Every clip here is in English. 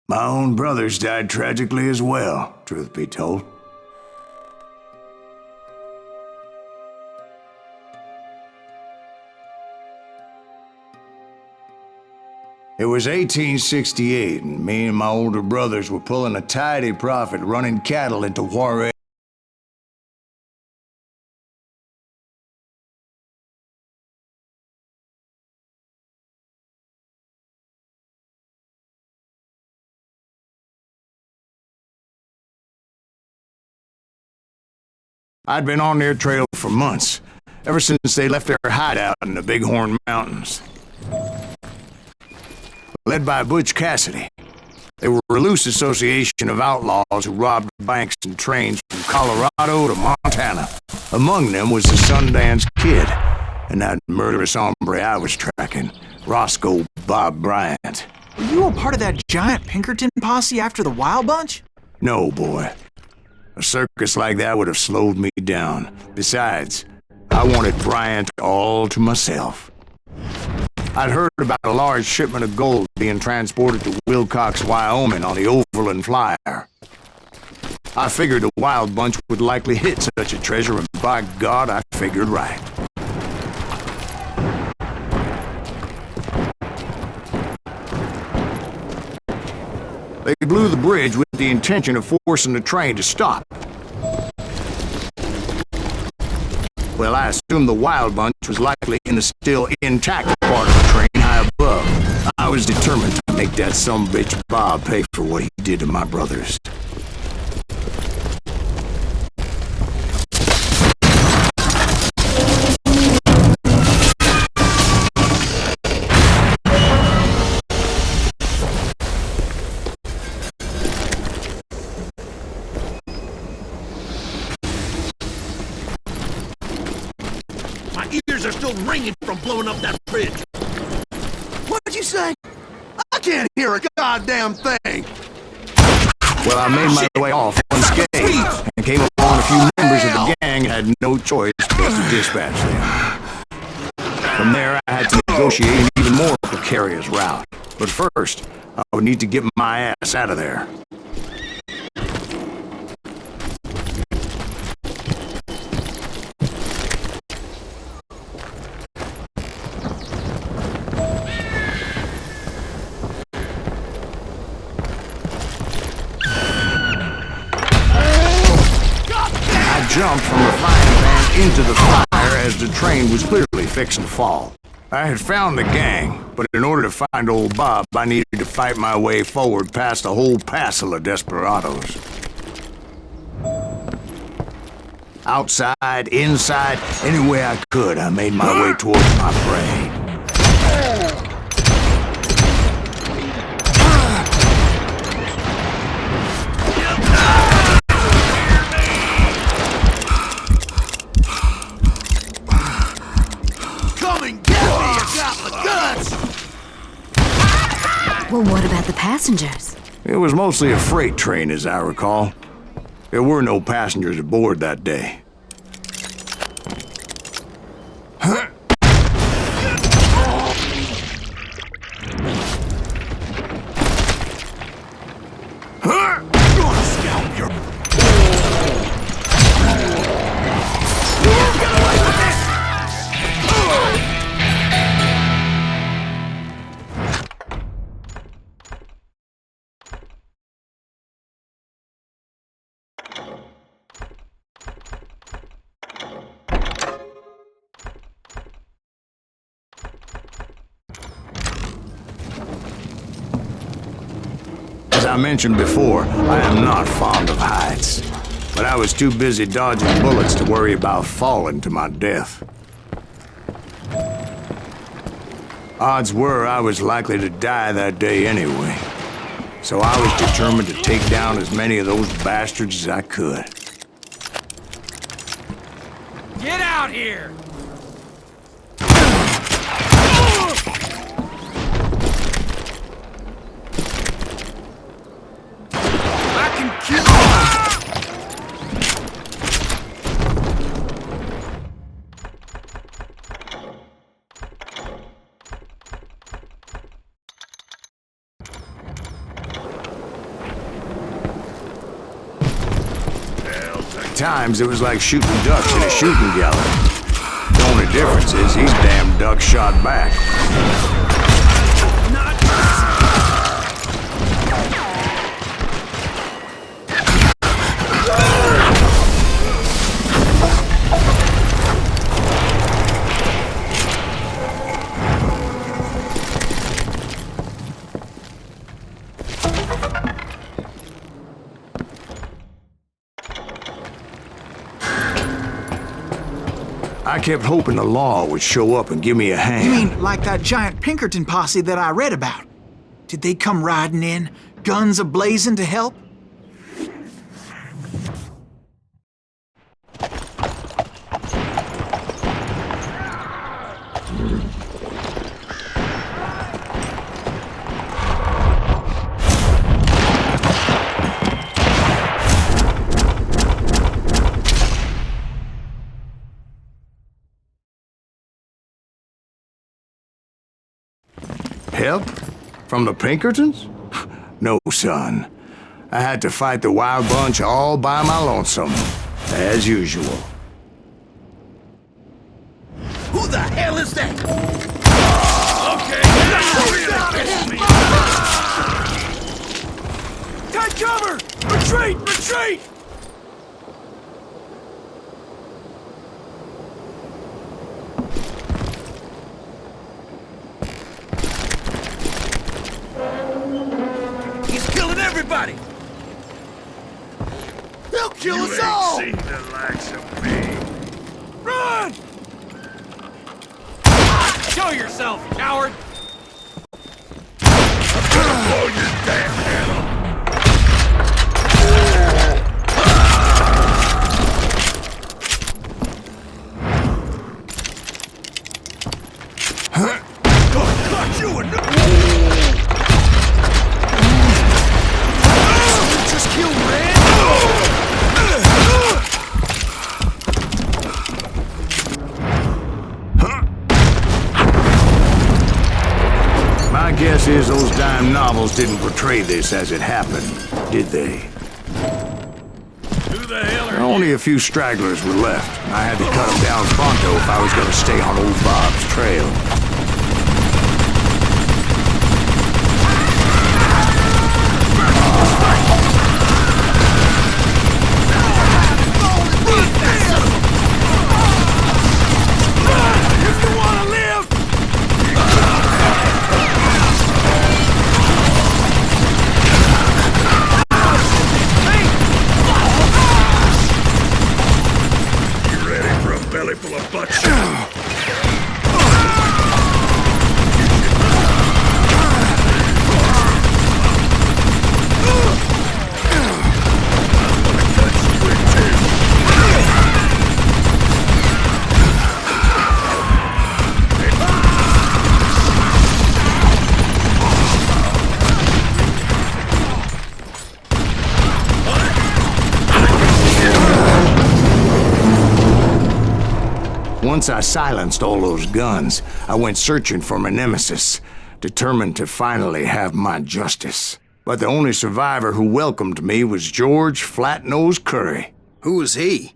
My own brothers died tragically as well, truth be told. It was 1868, and me and my older brothers were pulling a tidy profit running cattle into Juarez. I'd been on their trail for months, ever since they left their hideout in the Bighorn Mountains. Led by Butch Cassidy, they were a loose association of outlaws who robbed banks and trains from Colorado to Montana. Among them was the Sundance Kid, and that murderous hombre I was tracking, Roscoe Bob Bryant. Were you a part of that giant Pinkerton posse after the Wild Bunch? No, boy. A circus like that would have slowed me down. Besides, I wanted Bryant all to myself. I'd heard about a large shipment of gold being transported to Wilcox, Wyoming on the Overland Flyer. I figured the Wild Bunch would likely hit such a treasure, and by God, I figured right. They blew the bridge with the intention of forcing the train to stop. Well, I assumed the Wild Bunch was likely in the still intact part of the train high above. I was determined to make that sumbitch Bob pay for what he did to my brothers. Are still ringing from blowing up that bridge. What'd you say? I can't hear a goddamn thing. Well, I made my way off unscathed and came upon a few members of the gang and had no choice but to dispatch them. From there, I had to negotiate an even more precarious route. But first, I would need to get my ass out of there. Jumped from the frying pan into the fire as the train was clearly fixing to fall. I had found the gang, but in order to find old Bob, I needed to fight my way forward past a whole passel of desperados. Outside, inside, any way I could, I made my way towards my prey. Well, what about the passengers? It was mostly a freight train, as I recall. There were no passengers aboard that day. As I mentioned before, I am not fond of heights, but I was too busy dodging bullets to worry about falling to my death. Odds were I was likely to die that day anyway, so I was determined to take down as many of those bastards as I could. Get out here! times it was like shooting ducks in a shooting gallery. The only difference is these damn ducks shot back. I kept hoping the law would show up and give me a hand. You mean like that giant Pinkerton posse that I read about? Did they come riding in, guns a-blazing to help? Help? From the Pinkertons? No, son. I had to fight the wild bunch all by my lonesome, as usual. Who the hell is that? Okay, now take cover! Retreat! Retreat! He's killing everybody! They'll kill us all! Seen the likes of me. Run! Show yourself, coward! Blow your damn head off! Caught you in Just kill Red? My guess is those dime novels didn't portray this as it happened, did they? Who the hell are Only a few stragglers were left. I had to cut them down pronto if I was going to stay on old Bob's trail. If you wanna live! You ready for a belly full of butt shit? Once I silenced all those guns, I went searching for my nemesis, determined to finally have my justice. But the only survivor who welcomed me was George Flat-Nosed Curry. Who was he?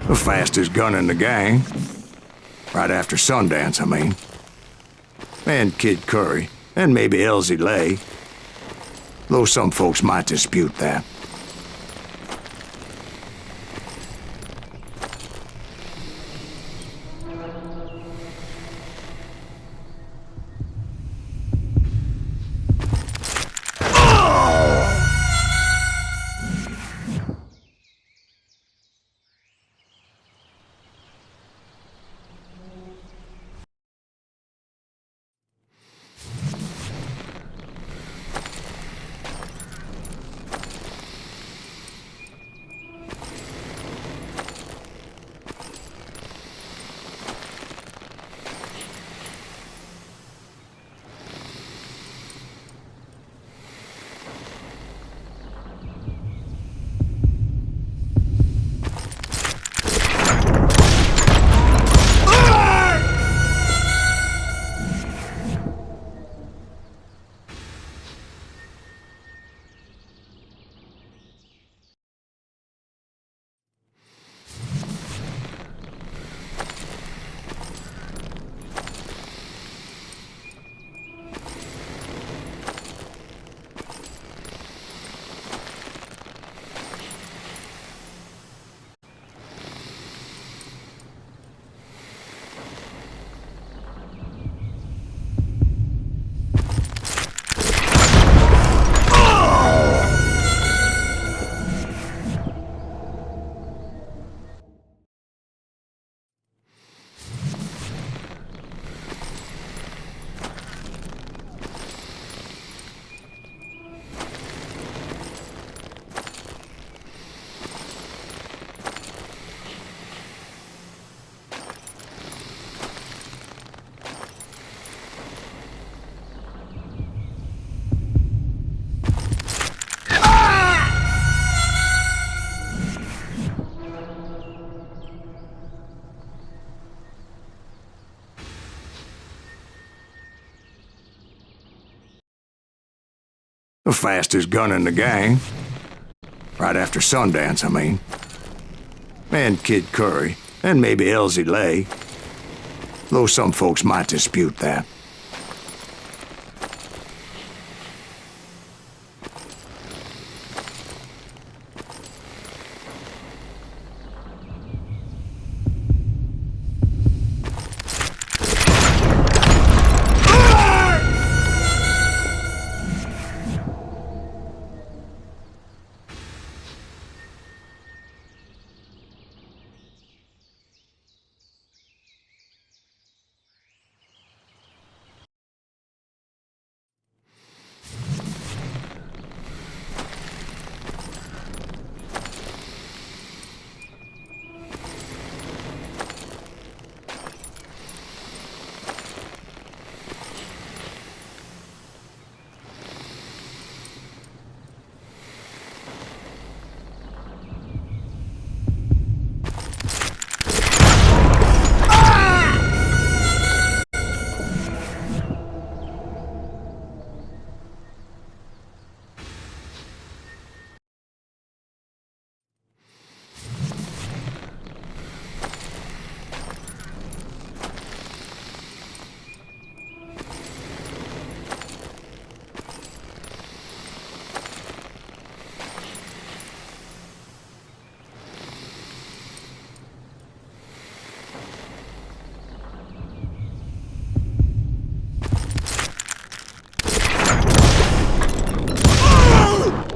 The fastest gun in the gang. Right after Sundance, I mean. And Kid Curry, and maybe Elsie Lay. Though some folks might dispute that. The fastest gun in the gang. Right after Sundance, I mean. And Kid Curry, and maybe Elsie Lay. Though some folks might dispute that.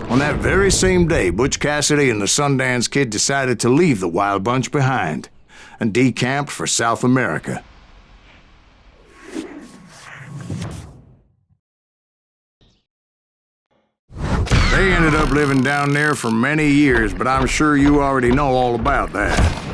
On that very same day, Butch Cassidy and the Sundance Kid decided to leave the Wild Bunch behind and decamped for South America. They ended up living down there for many years, but I'm sure you already know all about that.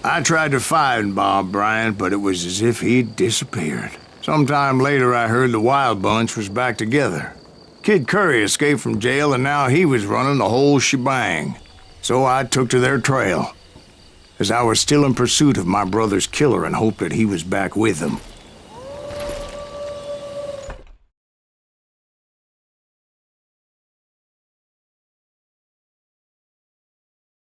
I tried to find Bob Bryant, but it was as if he'd disappeared. Sometime later, I heard the Wild Bunch was back together. Kid Curry escaped from jail, and now he was running the whole shebang. So I took to their trail, as I was still in pursuit of my brother's killer and hoped that he was back with them.